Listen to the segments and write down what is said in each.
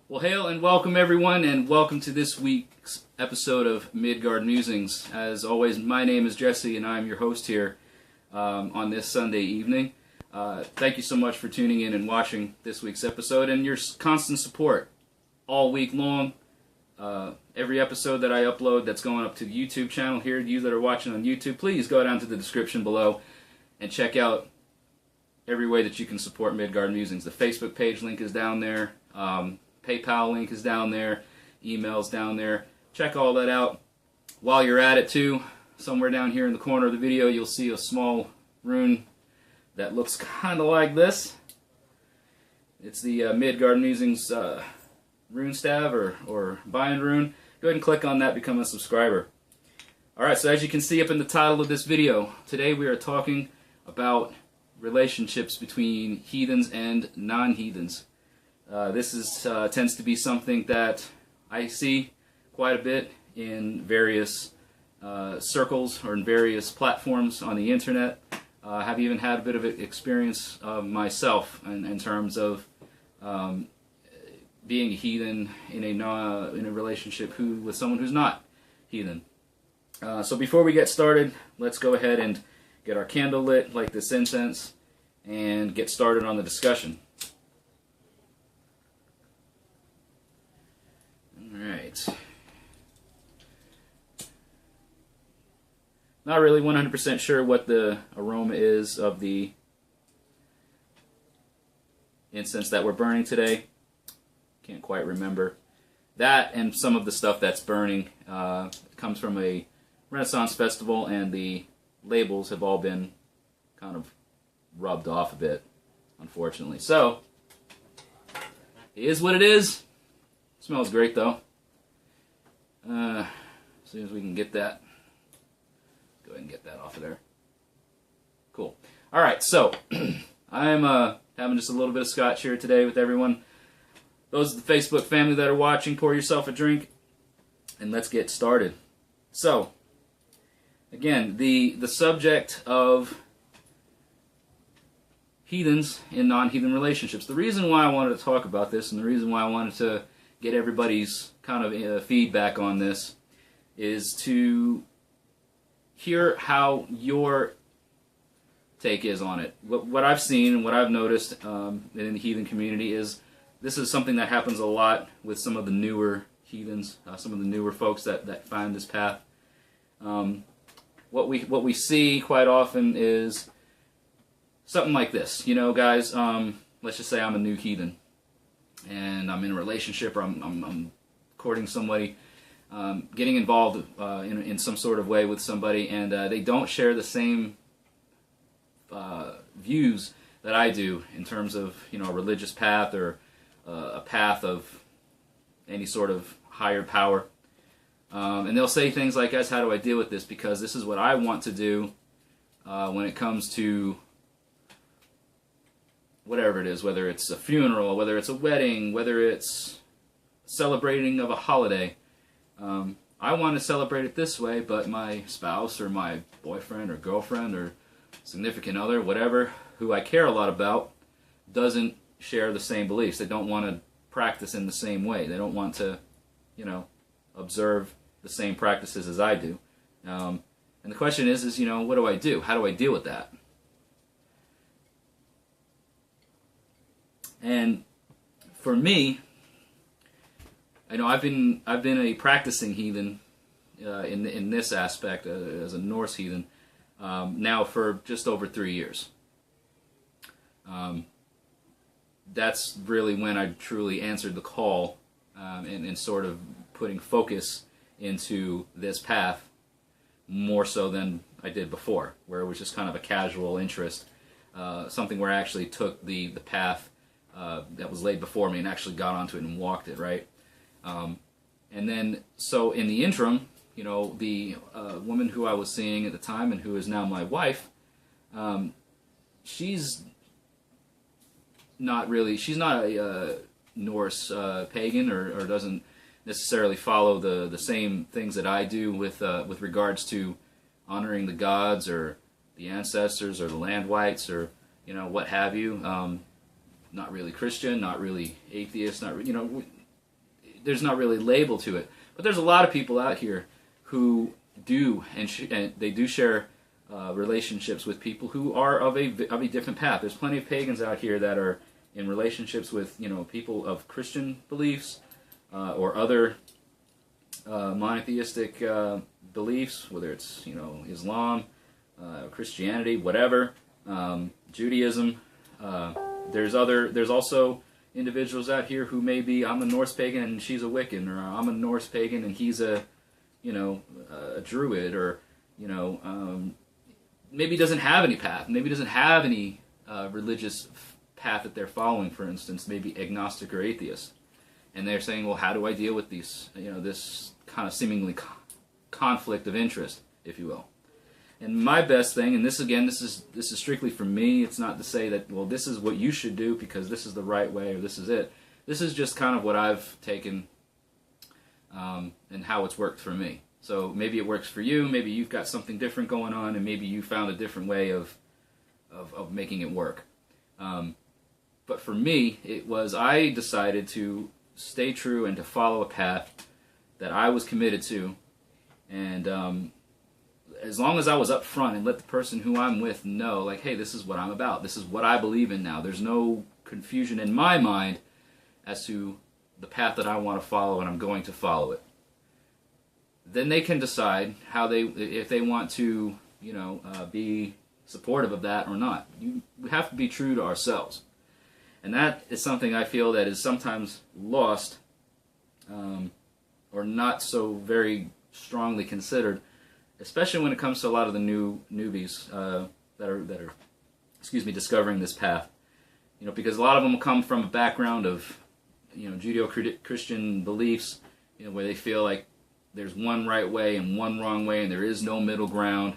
Well, hail and welcome everyone, and welcome to this week's episode of Midgard Musings. As always, my name is Jesse, and I'm your host here on this Sunday evening. Thank you so much for tuning in and watching this week's episode, and your constant support all week long. Every episode that I upload that's going up to the YouTube channel here, you that are watching on YouTube, please go down to the description below and check out every way that you can support Midgard Musings. The Facebook page link is down there. PayPal link is down there. Email's down there. Check all that out. While you're at it too, somewhere down here in the corner of the video, you'll see a small rune that looks kind of like this. It's the Midgard Musings rune staff or bind rune. Go ahead and click on that, become a subscriber. Alright, so as you can see up in the title of this video, today we are talking about relationships between heathens and non-heathens. This tends to be something that I see quite a bit in various circles or in various platforms on the internet. I have even had a bit of experience myself in terms of being a heathen in a relationship with someone who's not heathen. So before we get started, let's go ahead and get our candle lit, light this incense, and get started on the discussion. Alright. Not really 100% sure what the aroma is of the incense that we're burning today. Can't quite remember. That and some of the stuff that's burning comes from a Renaissance festival, and the labels have all been kind of rubbed off a bit, unfortunately. So, it is what it is. Smells great though. As soon as we can get that, go ahead and get that off of there. Cool. Alright, so I'm having just a little bit of scotch here today with everyone. Those of the Facebook family that are watching, pour yourself a drink and let's get started. So, again, the subject of heathens in non-heathen relationships. The reason why I wanted to talk about this and the reason why I wanted to get everybody's kind of feedback on this is to hear how your take is on it. What I've seen and what I've noticed in the heathen community is this is something that happens a lot with some of the newer heathens, some of the newer folks that find this path. What we see quite often is something like this. You know, guys, let's just say I'm a new heathen, and I'm in a relationship, or I'm courting somebody, getting involved in some sort of way with somebody, and they don't share the same views that I do in terms of, you know, a religious path or a path of any sort of higher power. And they'll say things like, guys, how do I deal with this? Because this is what I want to do when it comes to whatever it is, whether it's a funeral, whether it's a wedding, whether it's celebrating of a holiday. I want to celebrate it this way, but my spouse or my boyfriend or girlfriend or significant other, whatever, who I care a lot about, doesn't share the same beliefs. They don't want to practice in the same way. They don't want to, you know, observe the same practices as I do. And the question is, you know, what do I do? How do I deal with that? And for me, I know I've been a practicing heathen in this aspect as a Norse heathen now for just over 3 years. That's really when I truly answered the call and sort of putting focus into this path more so than I did before, where it was just kind of a casual interest, something where I actually took the path that was laid before me and actually got onto it and walked it, right? And then, so in the interim, you know, the woman who I was seeing at the time and who is now my wife, she's not a Norse pagan or doesn't necessarily follow the same things that I do with regards to honoring the gods or the ancestors or the land whites or, you know, what have you. Not really Christian, not really atheist, not, you know, there's not really label to it. But there's a lot of people out here who do, and they do share relationships with people who are of a different path. There's plenty of pagans out here that are in relationships with, people of Christian beliefs or other monotheistic beliefs, whether it's, Islam, Christianity, whatever, Judaism. There's also individuals out here who may be, I'm a Norse pagan and she's a Wiccan, or I'm a Norse pagan and he's a Druid, or, maybe doesn't have any path, maybe doesn't have any religious path that they're following, for instance, maybe agnostic or atheist. And they're saying, well, how do I deal with these, this kind of seemingly conflict of interest, if you will. And my best thing, and this is strictly for me, it's not to say that, well, this is what you should do because this is the right way or this is it. This is just kind of what I've taken and how it's worked for me. So maybe it works for you, maybe you've got something different going on, and maybe you found a different way of making it work. But for me, I decided to stay true and to follow a path that I was committed to, and as long as I was up front and let the person who I'm with know, like, hey, this is what I'm about, this is what I believe in now, there's no confusion in my mind as to the path that I want to follow, and I'm going to follow it. Then they can decide if they want to, be supportive of that or not. We have to be true to ourselves. And that is something I feel that is sometimes lost, or not so very strongly considered, especially when it comes to a lot of the newbies that are discovering this path. Because a lot of them come from a background of, Judeo-Christian beliefs, where they feel like there's one right way and one wrong way, and there is no middle ground.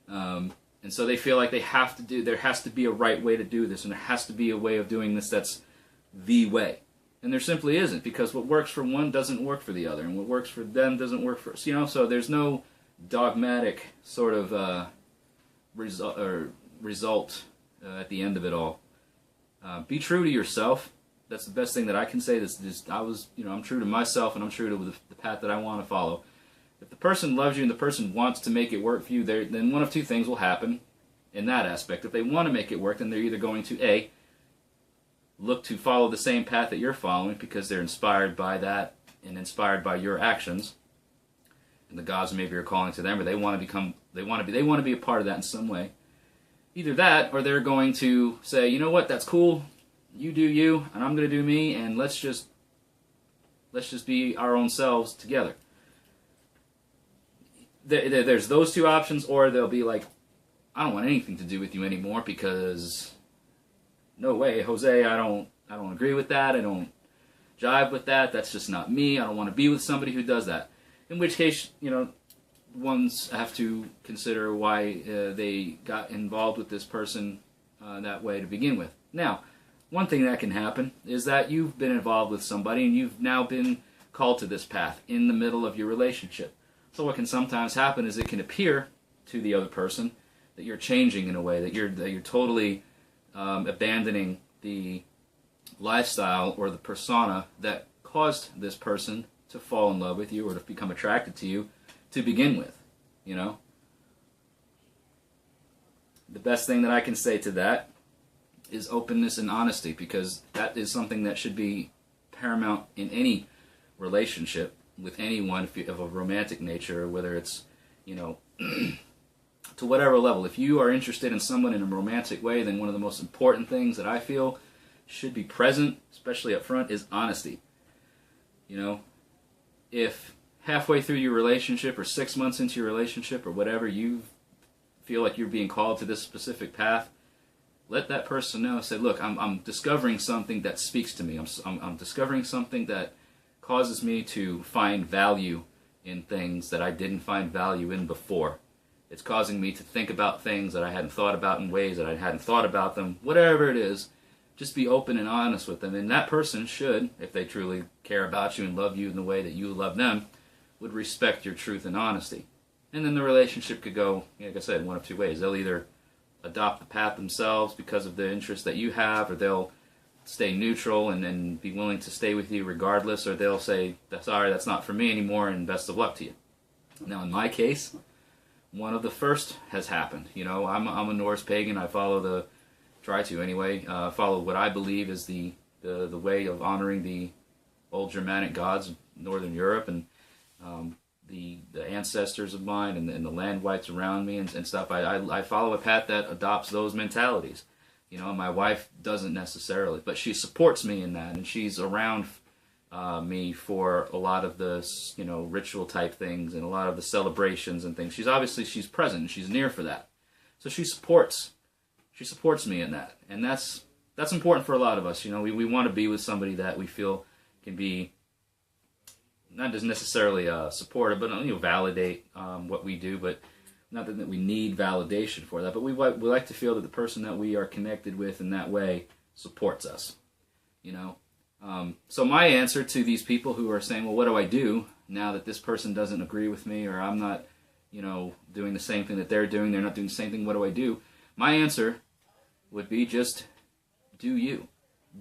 And so they feel like there has to be a right way to do this, and there has to be a way of doing this that's the way. And there simply isn't, because what works for one doesn't work for the other, and what works for them doesn't work for us. So there's no dogmatic sort of result at the end of it all. Be true to yourself. That's the best thing that I can say. I'm true to myself, and I'm true to the path that I want to follow. If the person loves you and the person wants to make it work for you, then one of two things will happen in that aspect. If they want to make it work, then they're either going to, A, look to follow the same path that you're following because they're inspired by that and inspired by your actions, and the gods maybe are calling to them, or they want to be a part of that in some way. Either that, or they're going to say, you know what, that's cool, you do you, and I'm going to do me, and let's just be our own selves together. There's those two options, or they'll be like, I don't want anything to do with you anymore because no way, Jose, I don't agree with that, I don't jive with that, that's just not me, I don't want to be with somebody who does that. In which case, ones have to consider why they got involved with this person that way to begin with. Now, one thing that can happen is that you've been involved with somebody and you've now been called to this path in the middle of your relationship. So what can sometimes happen is it can appear to the other person that you're changing in a way, that you're totally abandoning the lifestyle or the persona that caused this person to fall in love with you or to become attracted to you to begin with, The best thing that I can say to that is openness and honesty, because that is something that should be paramount in any relationship with anyone of a romantic nature, whether it's, to whatever level. If you are interested in someone in a romantic way, then one of the most important things that I feel should be present, especially up front, is honesty. If halfway through your relationship or 6 months into your relationship or whatever, you feel like you're being called to this specific path, let that person know. Say, look, I'm discovering something that speaks to me. I'm discovering something that causes me to find value in things that I didn't find value in before. It's causing me to think about things that I hadn't thought about in ways that I hadn't thought about them. Whatever it is, just be open and honest with them. And that person should, if they truly care about you and love you in the way that you love them, would respect your truth and honesty. And then the relationship could go, like I said, one of two ways. They'll either adopt the path themselves because of the interest that you have, or they'll stay neutral and be willing to stay with you regardless, or they'll say, sorry, that's not for me anymore, and best of luck to you. Now, in my case, one of the first has happened. You know, I'm a Norse pagan. I follow follow what I believe is the way of honoring the old Germanic gods of Northern Europe, and the ancestors of mine and the land whites around me and stuff. I follow a path that adopts those mentalities. You know, my wife doesn't necessarily, but she supports me in that, and she's around me for a lot of the, you know, ritual type things and a lot of the celebrations and things. She's present and she's near for that. So she supports me in that, and that's important for a lot of us. You know, we want to be with somebody that we feel can be not just necessarily supportive, but validate what we do. But not that we need validation for that, but we like to feel that the person that we are connected with in that way supports us. You know, so my answer to these people who are saying, well, what do I do now that this person doesn't agree with me, or I'm not, you know, doing the same thing that they're doing, they're not doing the same thing, what do I do? My answer would be just do you.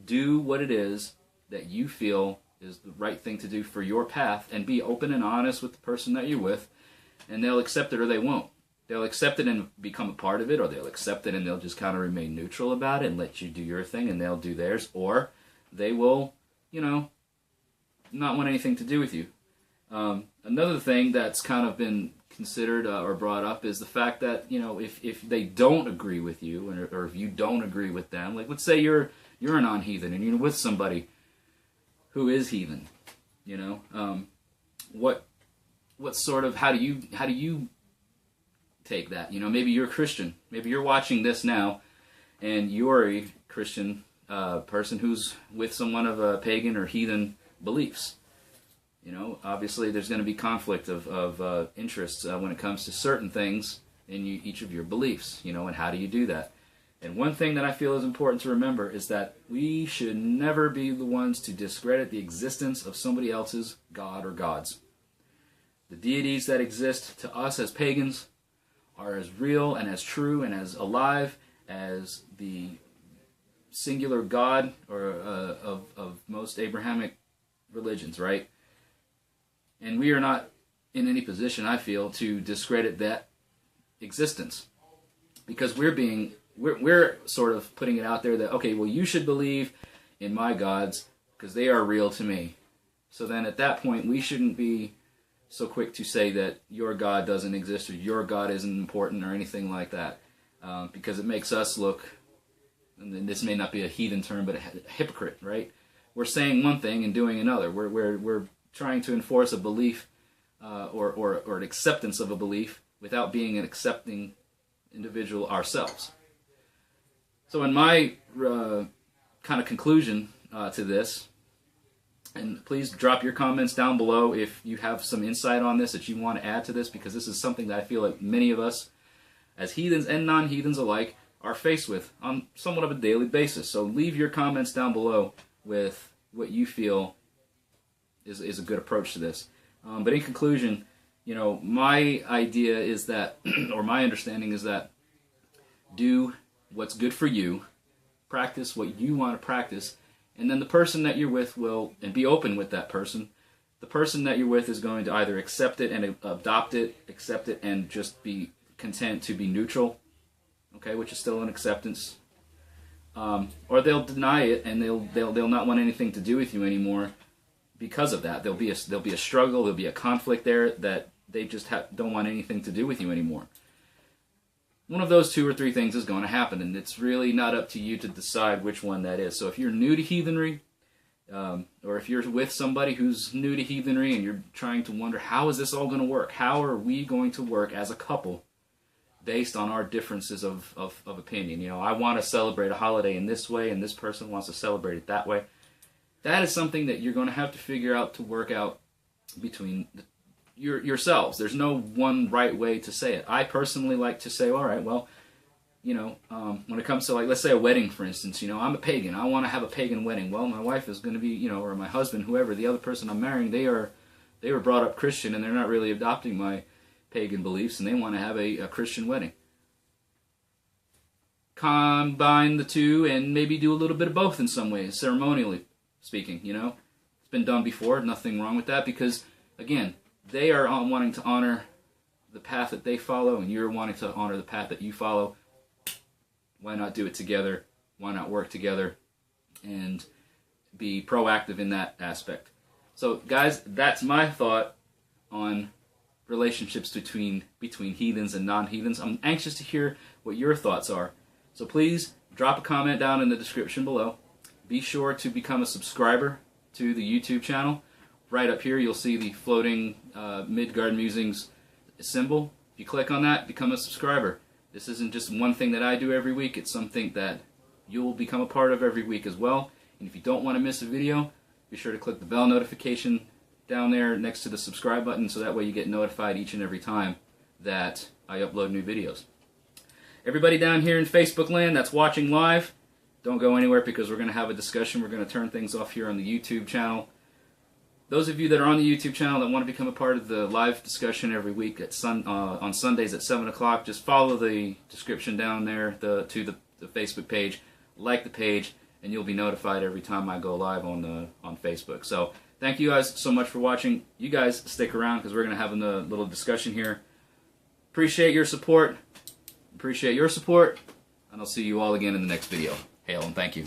Do what it is that you feel is the right thing to do for your path, and be open and honest with the person that you're with, and they'll accept it or they won't. They'll accept it and become a part of it, or they'll accept it and they'll just kind of remain neutral about it and let you do your thing and they'll do theirs, or they will, you know, not want anything to do with you. Another thing that's kind of been considered or brought up is the fact that, you know, if they don't agree with you, or if you don't agree with them, like let's say you're a non-heathen and you're with somebody who is heathen, you know, what sort of, how do you take that? You know, maybe you're a Christian, maybe you're watching this now and you're a Christian person who's with someone of a pagan or heathen beliefs. You know, obviously there's going to be conflict of interests when it comes to certain things in each of your beliefs, you know, and how do you do that? And one thing that I feel is important to remember is that we should never be the ones to discredit the existence of somebody else's god or gods. The deities that exist to us as pagans are as real and as true and as alive as the singular God or of most Abrahamic religions, right? And we are not in any position, I feel, to discredit that existence, because we're sort of putting it out there that, okay, well, you should believe in my gods because they are real to me. So then at that point, we shouldn't be so quick to say that your God doesn't exist or your God isn't important or anything like that, because it makes us look, and this may not be a heathen term, but a hypocrite, right? We're saying one thing and doing another. We're trying to enforce a belief or an acceptance of a belief without being an accepting individual ourselves. So in my kind of conclusion to this, and please drop your comments down below if you have some insight on this that you want to add to this, because this is something that I feel like many of us, as heathens and non-heathens alike, are faced with on somewhat of a daily basis. So leave your comments down below with what you feel is a good approach to this. But in conclusion, you know, my idea is that, or my understanding is that, do what's good for you, practice what you want to practice, and then the person that you're with will, and be open with that person, the person that you're with is going to either accept it and adopt it, accept it and just be content to be neutral, okay, which is still an acceptance, or they'll deny it and they'll not want anything to do with you anymore because of that. There'll be a struggle, there'll be a conflict there that they just don't want anything to do with you anymore. One of those two or three things is going to happen, and it's really not up to you to decide which one that is. So if you're new to heathenry, or if you're with somebody who's new to heathenry and you're trying to wonder, how is this all going to work? How are we going to work as a couple based on our differences of opinion? You know, I want to celebrate a holiday in this way, and this person wants to celebrate it that way. That is something that you're going to have to figure out to work out between yourselves. There's no one right way to say it. I personally like to say, all right, well, you know, when it comes to, like, let's say a wedding, for instance, you know, I'm a pagan. I want to have a pagan wedding. Well, my wife is going to be, you know, or my husband, whoever, the other person I'm marrying, they were brought up Christian, and they're not really adopting my pagan beliefs, and they want to have a Christian wedding. combine the two and maybe do a little bit of both in some ways, ceremonially speaking, you know. It's been done before, nothing wrong with that, because, again, they are wanting to honor the path that they follow, and you're wanting to honor the path that you follow. Why not do it together? Why not work together and be proactive in that aspect? So, guys, that's my thought on relationships between heathens and non-heathens. I'm anxious to hear what your thoughts are. So please drop a comment down in the description below. Be sure to become a subscriber to the YouTube channel. Right up here you'll see the floating Midgard Musings symbol. If you click on that, become a subscriber. This isn't just one thing that I do every week, it's something that you'll become a part of every week as well. And if you don't want to miss a video, be sure to click the bell notification down there next to the subscribe button, so that way you get notified each and every time that I upload new videos. Everybody down here in Facebook land that's watching live, don't go anywhere, because we're going to have a discussion. We're going to turn things off here on the YouTube channel. Those of you that are on the YouTube channel that want to become a part of the live discussion every week at on Sundays at 7 o'clock, just follow the description down there to the Facebook page, like the page, and you'll be notified every time I go live on Facebook. So thank you guys so much for watching. You guys stick around, because we're going to have a little discussion here. Appreciate your support. Appreciate your support. And I'll see you all again in the next video. Hail and thank you.